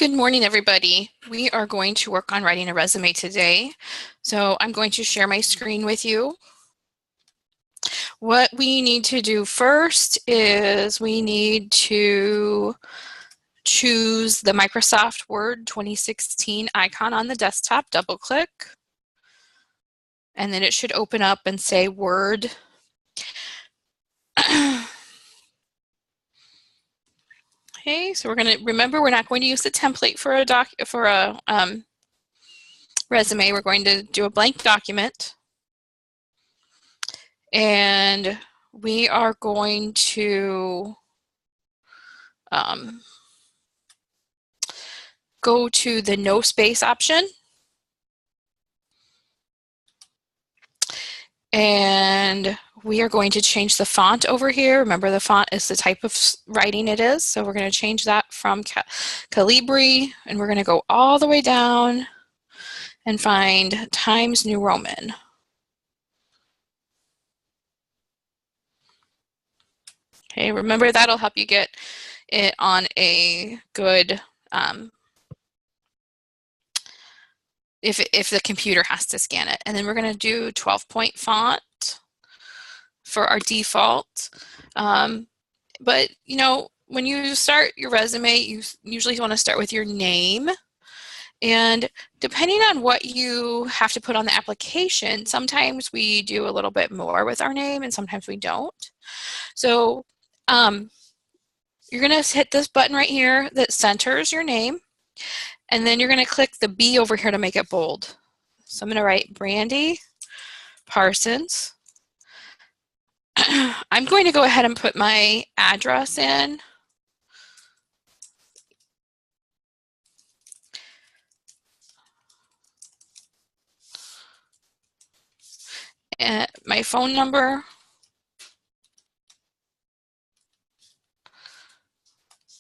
Good morning, everybody. We are going to work on writing a resume today. So I'm going to share my screen with you. What we need to do first is we need to choose the Microsoft Word 2016 icon on the desktop, double click, and then it should open up and say Word. Okay, so we're going to remember we're not going to use the template for a resume. We're going to do a blank document, and we are going to go to the no space option, and we are going to change the font over here. Remember, the font is the type of writing it is, so we're going to change that from Calibri, and we're going to go all the way down and find Times New Roman. Okay, remember that'll help you get it on a good if the computer has to scan it. And then we're going to do 12-point font for our default. But you know, when you start your resume, you usually want to start with your name. And depending on what you have to put on the application, sometimes we do a little bit more with our name and sometimes we don't. So you're going to hit this button right here that centers your name. And then you're going to click the B over here to make it bold. So I'm going to write Brandi Parsons. I'm going to go ahead and put my address in. And my phone number.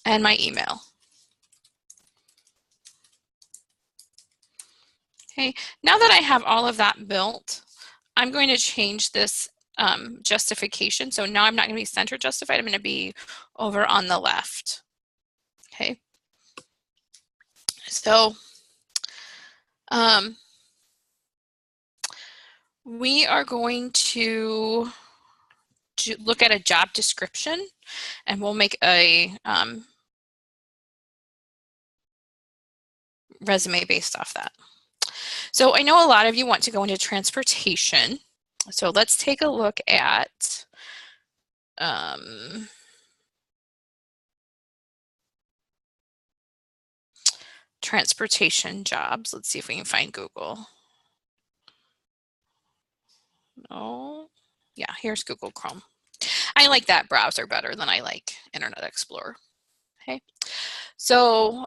And my email. Okay, now that I have all of that built, I'm going to change this justification. So now I'm not going to be center justified. I'm going to be over on the left. Okay. So we are going to look at a job description, and we'll make a resume based off that. So I know a lot of you want to go into transportation. So let's take a look at transportation jobs. Let's see if we can find Google. No. Yeah, here's Google Chrome. I like that browser better than I like Internet Explorer. Okay. So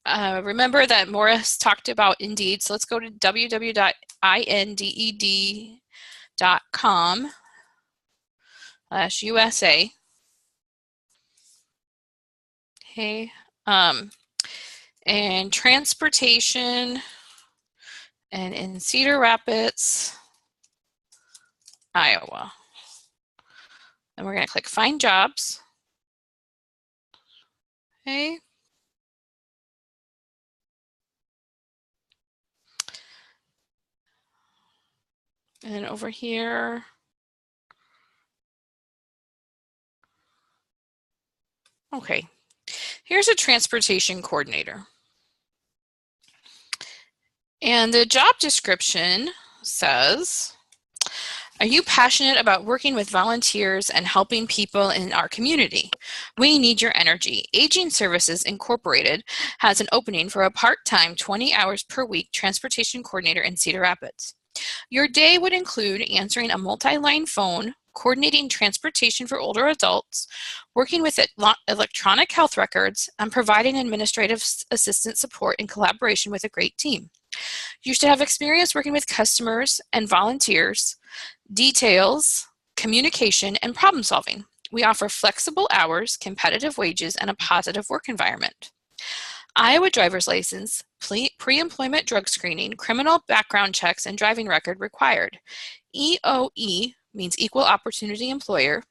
remember that Morris talked about Indeed. So let's go to www.indeed.com/USA. Okay. And transportation, and in Cedar Rapids, Iowa. And we're going to click Find Jobs. Okay. And then over here, okay, here's a transportation coordinator. And the job description says, are you passionate about working with volunteers and helping people in our community? We need your energy. Aging Services Incorporated has an opening for a part-time 20 hours per week transportation coordinator in Cedar Rapids. Your day would include answering a multi-line phone, coordinating transportation for older adults, working with electronic health records, and providing administrative assistant support in collaboration with a great team. You should have experience working with customers and volunteers, details, communication, and problem solving. We offer flexible hours, competitive wages, and a positive work environment. Iowa driver's license, pre-employment drug screening, criminal background checks, and driving record required. EOE means Equal Opportunity Employer.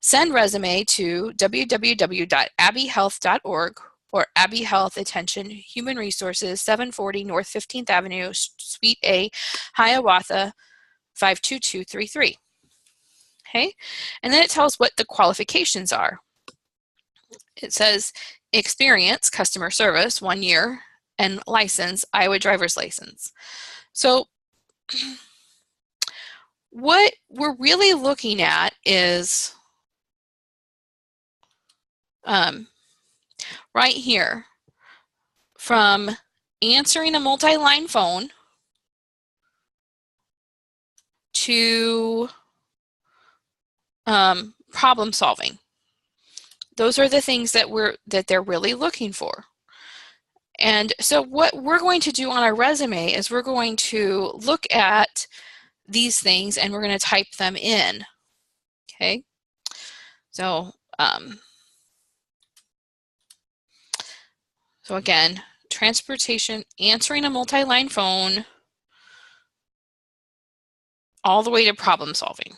Send resume to www.abbeyhealth.org or Abbey Health, attention, Human Resources, 740 North 15th Avenue, Suite A, Hiawatha, 52233. Okay, and then it tells what the qualifications are. It says experience, customer service, 1 year, and license, Iowa driver's license. So what we're really looking at is right here, from answering a multi-line phone to problem solving. Those are the things that they're really looking for. And so what we're going to do on our resume is we're going to look at these things and we're going to type them in. Okay, so so again, transportation, answering a multi-line phone, all the way to problem solving.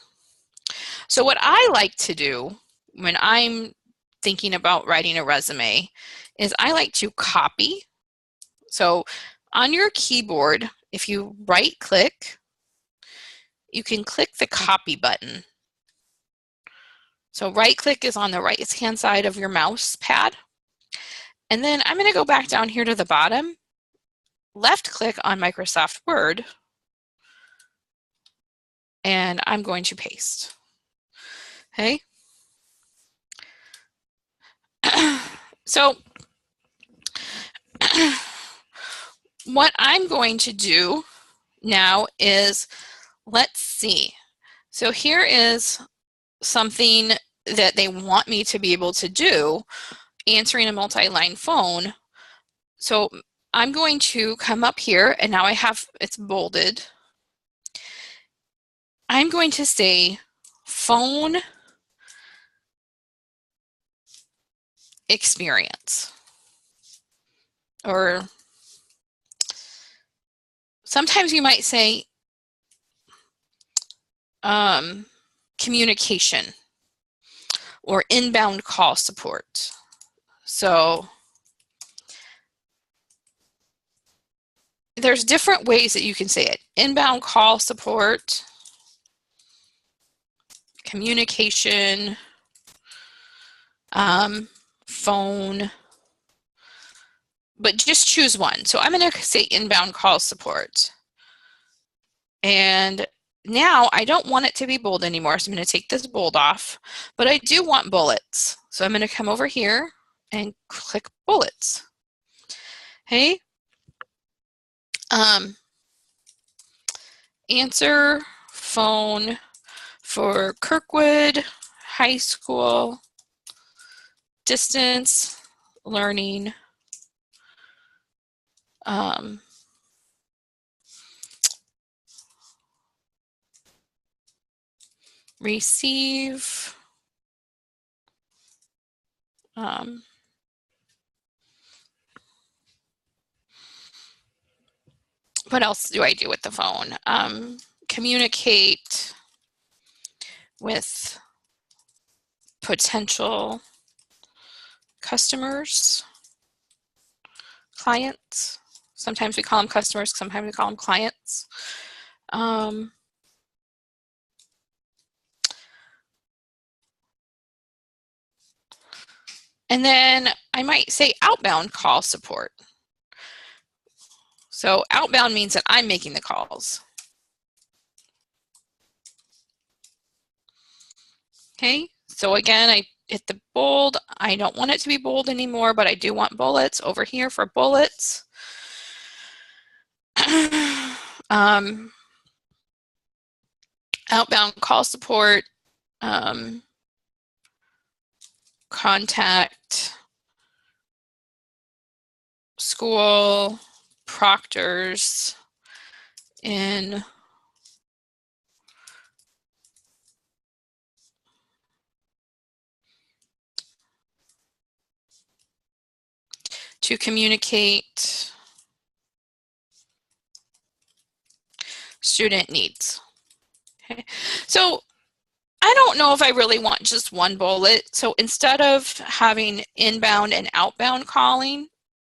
So what I like to do when I'm thinking about writing a resume is I like to copy. So on your keyboard, if you right click, you can click the copy button. So right click is on the right hand side of your mouse pad. And then I'm going to go back down here to the bottom, left click on Microsoft Word, and I'm going to paste. Okay. So what I'm going to do now is, let's see. So here is something that they want me to be able to do, answering a multi-line phone. So I'm going to come up here, and now I have, it's bolded. I'm going to say phone experience, or sometimes you might say communication or inbound call support. So there's different ways that you can say it. Inbound call support, communication, phone, but just choose one. So I'm going to say inbound call support. And now I don't want it to be bold anymore, so I'm going to take this bold off, but I do want bullets. So I'm going to come over here and click bullets. Okay. Answer phone for Kirkwood High School, distance learning, receive, what else do I do with the phone? Communicate with potential customers, clients. Sometimes we call them customers, sometimes we call them clients. And then I might say outbound call support. So outbound means that I'm making the calls. Okay, so again, I hit the bold. I don't want it to be bold anymore, but I do want bullets over here for bullets. Outbound call support, contact school proctors in to communicate student needs. Okay, so I don't know if I really want just one bullet. So instead of having inbound and outbound calling,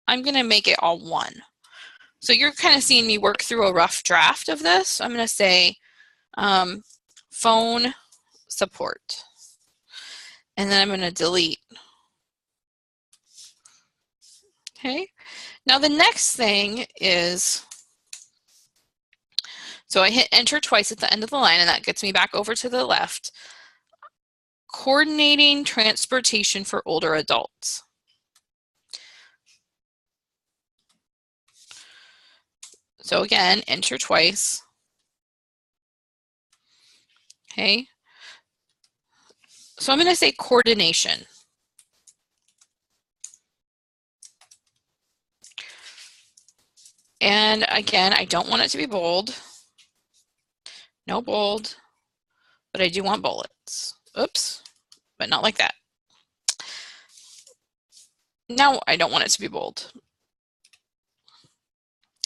I'm going to make it all one. So you're kind of seeing me work through a rough draft of this. I'm going to say phone support. And then I'm going to delete. Okay. Now the next thing is, so I hit enter twice at the end of the line, and that gets me back over to the left. Coordinating transportation for older adults. So again, enter twice. Okay. So I'm going to say coordination. And again, I don't want it to be bold. No bold, but I do want bullets. Oops, but not like that. Now I don't want it to be bold.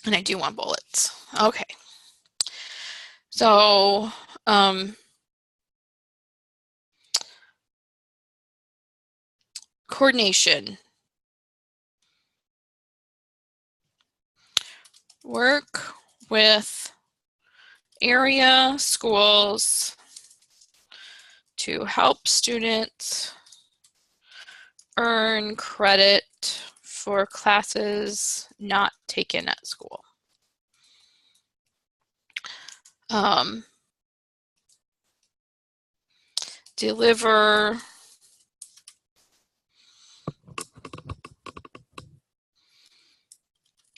And I do want bullets. Okay. So, coordination. Work with area schools to help students earn credit for classes not taken at school. Deliver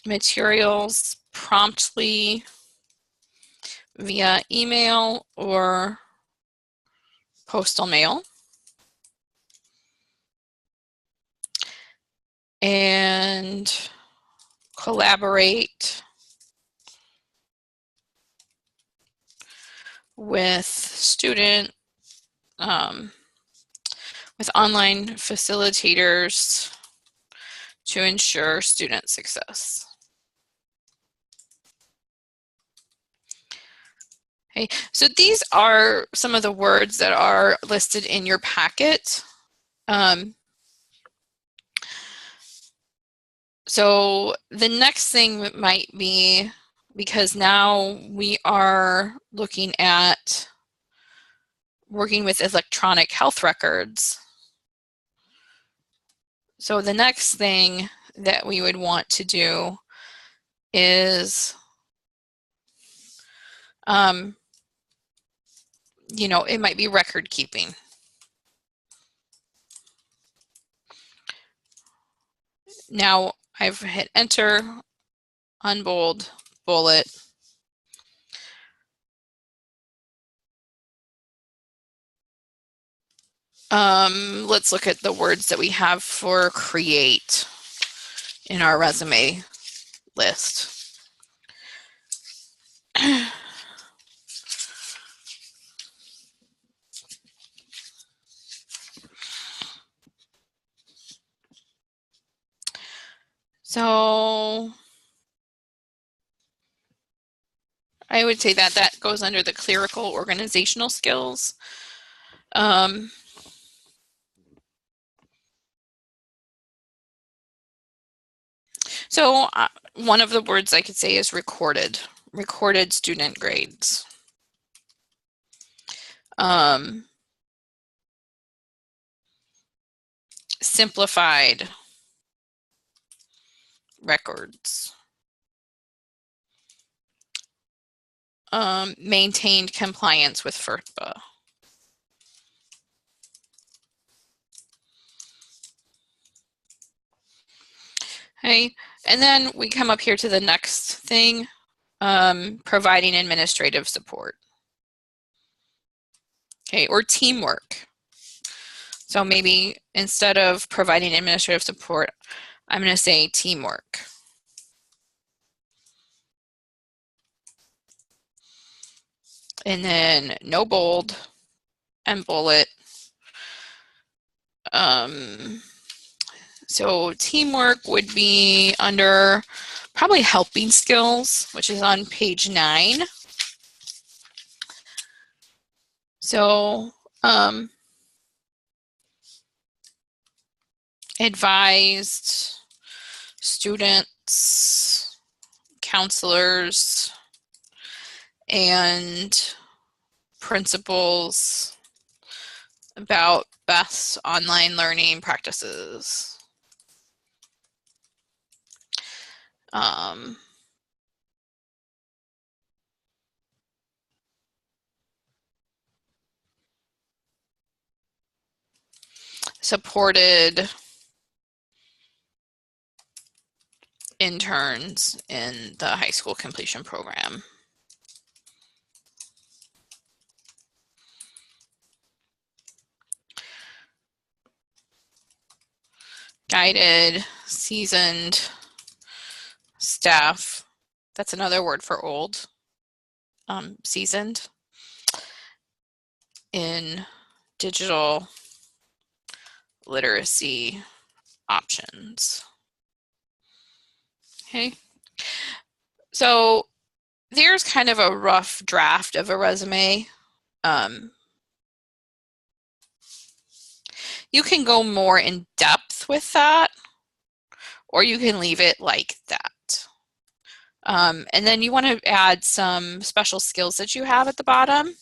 materials promptly via email or postal mail. And collaborate with student, with online facilitators to ensure student success. Okay, so these are some of the words that are listed in your packet. So the next thing might be, because now we are looking at working with electronic health records. So the next thing that we would want to do is, you know, it might be record keeping. Now I've hit enter, unbold, bullet. Let's look at the words that we have for create in our resume list. So I would say that that goes under the clerical organizational skills. So one of the words I could say is recorded student grades. Simplified records. Maintained compliance with FERPA. Okay, and then we come up here to the next thing, providing administrative support. Okay, or teamwork. So maybe instead of providing administrative support, I'm going to say teamwork. And then no bold and bullet. So teamwork would be under probably helping skills, which is on page 9. So Advised students, counselors, and principals about best online learning practices. Supported interns in the high school completion program. Guided, seasoned staff. That's another word for old. Seasoned in digital literacy options. Okay. So there's kind of a rough draft of a resume. You can go more in depth with that, or you can leave it like that. And then you want to add some special skills that you have at the bottom.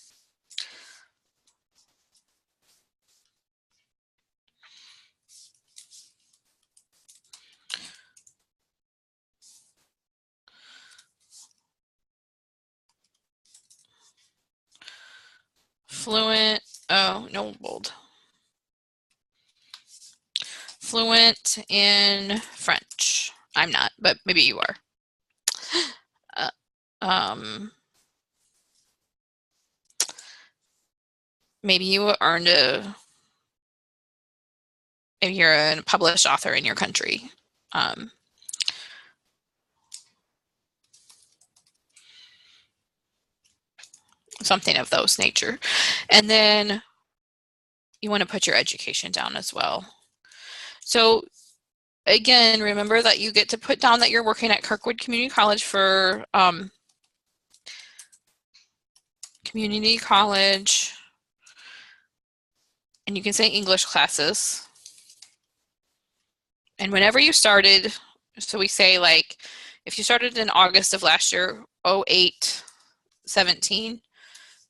Fluent, oh, no, bold. Fluent in French. I'm not, but maybe you are. Maybe you earned maybe you're a published author in your country. Something of those nature. And then you want to put your education down as well. So again, remember that you get to put down that you're working at Kirkwood Community College for community college, and you can say English classes. And whenever you started, so we say like, if you started in August of last year, 08-17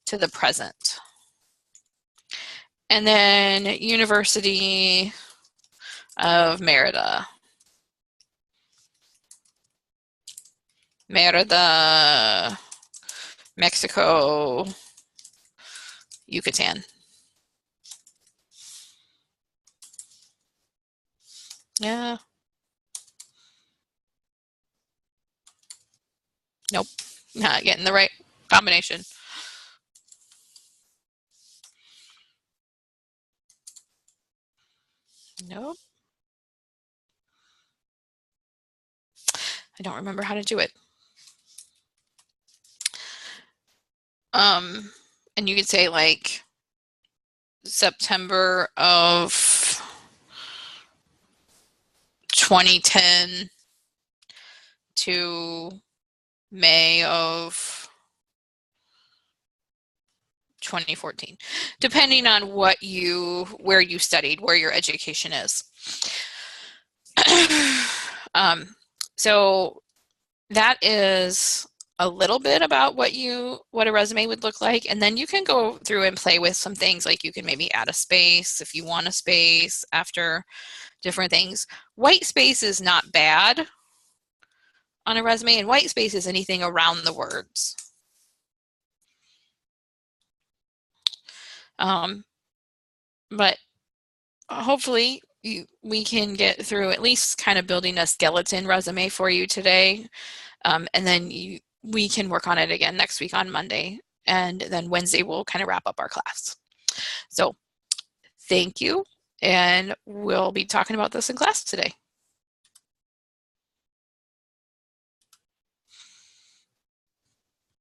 to the present. And then University of Merida. Merida, Mexico, Yucatan. Yeah. Nope, not getting the right combination. Nope. I don't remember how to do it. And you could say like September of 2010 to May of 2014, depending on where you studied, where your education is. So that is a little bit about what a resume would look like, and then you can go through and play with some things, like you can maybe add a space if you want a space after different things. White space is not bad on a resume, and white space is anything around the words. But hopefully we can get through at least kind of building a skeleton resume for you today, and then we can work on it again next week on Monday, and then Wednesday we'll kind of wrap up our class. So thank you, and we'll be talking about this in class today.